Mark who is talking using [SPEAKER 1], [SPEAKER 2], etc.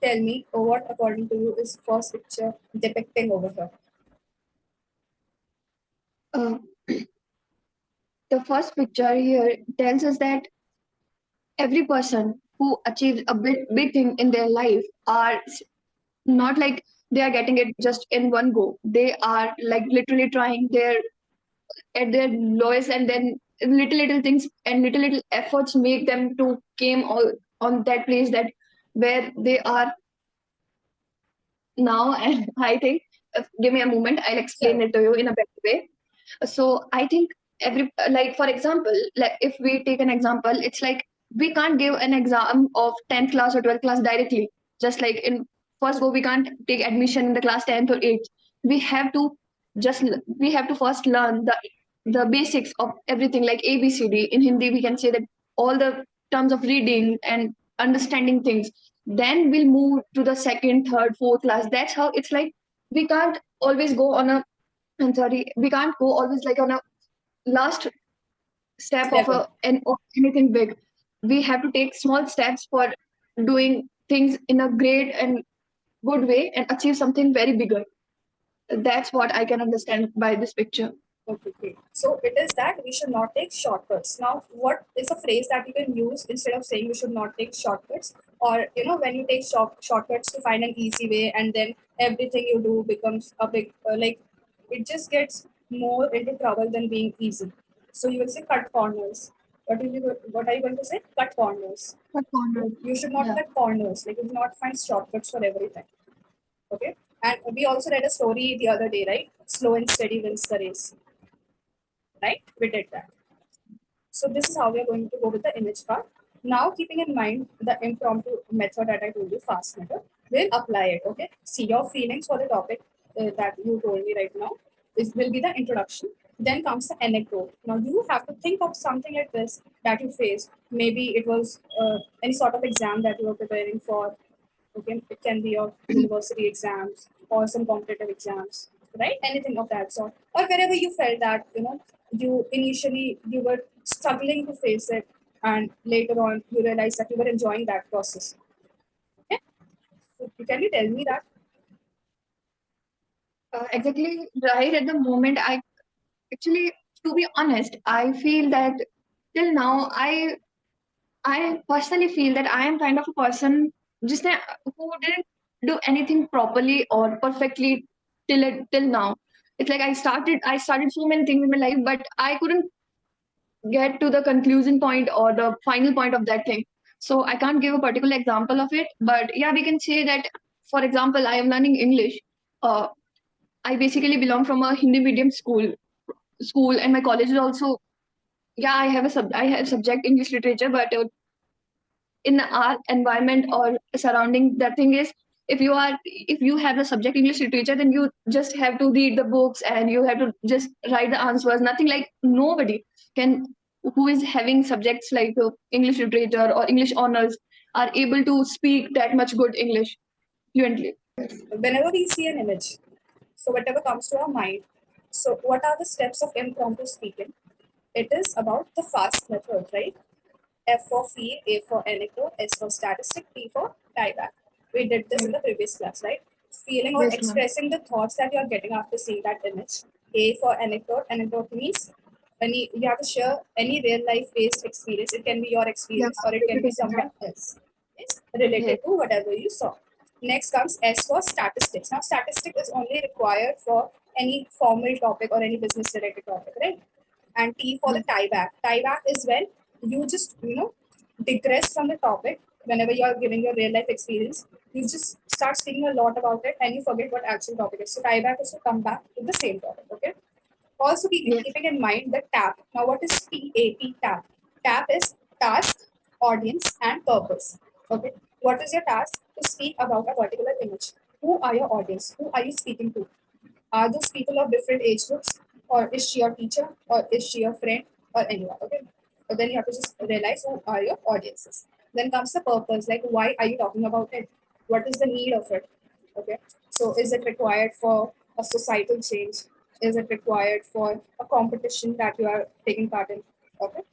[SPEAKER 1] tell me what according to you is first picture depicting over here?
[SPEAKER 2] Uh, the first picture here tells us that every person who achieves a big thing in their life are not like they are getting it just in one go. They are like literally trying their at their lowest, and then little things and little efforts make them to came all on that place that where they are now. And I think, give me a moment, I'll explain
[SPEAKER 1] Sure.
[SPEAKER 2] it to you in a better way. So I think every, like for example, like if we take an example, it's like we can't give an exam of 10th class or 12th class directly. Just like in first go, we can't take admission in the class 10th or 8th. We have to we have to first learn the basics of everything, like ABCD. In Hindi we can say that all the terms of reading and understanding things. Then we'll move to the second, third, fourth class. That's how it's like. We can't always go on a, I'm sorry, we can't go always like on a last step of
[SPEAKER 1] Level.
[SPEAKER 2] of anything big. We have to take small steps for doing things in a great and good way and achieve something very bigger. That's what I can understand by this picture.
[SPEAKER 1] Okay, great. So it is that we should not take shortcuts. Now, what is a phrase that you can use instead of saying we should not take shortcuts? Or, when you take shortcuts to find an easy way and then everything you do becomes a big, like, it just gets more into trouble than being easy. So you will say cut corners. What are you going to say? Cut corners.
[SPEAKER 2] Cut corners.
[SPEAKER 1] You should not
[SPEAKER 2] Yeah.
[SPEAKER 1] cut corners. Like, you should not find shortcuts for everything. Okay. And we also read a story the other day, right? Slow and steady wins the race, right? We did that. So this is how we are going to go with the image part. Now, keeping in mind the impromptu method that I told you, fast method, we'll apply it. Okay. See your feelings for the topic that you told me right now. This will be the introduction. Then comes the anecdote. Now you have to think of something like this that you faced. Maybe it was any sort of exam that you were preparing for. Okay, it can be your university exams or some competitive exams, right? Anything of that sort, or wherever you felt that you initially you were struggling to face it, and later on you realize that you were enjoying that process. Okay, so can you tell me that?
[SPEAKER 2] Exactly right at the moment. I actually, to be honest, I feel that till now, I personally feel that I am kind of a person just who didn't do anything properly or perfectly till now. It's like I started so many things in my life, but I couldn't get to the conclusion point or the final point of that thing. So I can't give a particular example of it, but yeah, we can say that. For example, I am learning English. Uh, I basically belong from a Hindi medium school, and my college is also, yeah, I have subject English literature, but in our environment or surrounding, the thing is, if you have the subject English literature, then you just have to read the books and you have to just write the answers. Nothing like nobody can who is having subjects like English literature or English honors are able to speak that much good English fluently.
[SPEAKER 1] Whenever we see an image, so whatever comes to our mind, so what are the steps of impromptu speaking? It is about the fast method, right? F for feel, A for anecdote, S for statistic, T for tieback. We did this in
[SPEAKER 2] Right.
[SPEAKER 1] the previous class, right? Feeling or
[SPEAKER 2] Yes, ma'am.
[SPEAKER 1] expressing the thoughts that you are getting after seeing that image. A for anecdote. Anecdote means any you have to share any real life based experience. It can be your
[SPEAKER 2] Yeah,
[SPEAKER 1] experience or it can be
[SPEAKER 2] repetition,
[SPEAKER 1] someone
[SPEAKER 2] right?
[SPEAKER 1] else. It's
[SPEAKER 2] Yes.
[SPEAKER 1] related to whatever you saw. Next comes S for statistics. Now, statistic is only required for any formal topic or any business related topic, right? And T for the
[SPEAKER 2] Yes.
[SPEAKER 1] tieback. Tieback is when you just digress from the topic whenever you are giving your real life experience. You just start speaking a lot about it and you forget what actual topic is. So tieback is to come back to the same topic. Okay. Also
[SPEAKER 2] Yes.
[SPEAKER 1] keeping in mind the TAP. Now, what is TAP? TAP. TAP is task, audience, and purpose. Okay. What is your task? To speak about a particular image. Who are your audience? Who are you speaking to? Are those people of different age groups, or is she your teacher, or is she your friend, or anyone? Okay. But then you have to just realize who are your audiences. Then comes the purpose, like why are you talking about it? What is the need of it? Okay. So is it required for a societal change? Is it required for a competition that you are taking part in? Okay.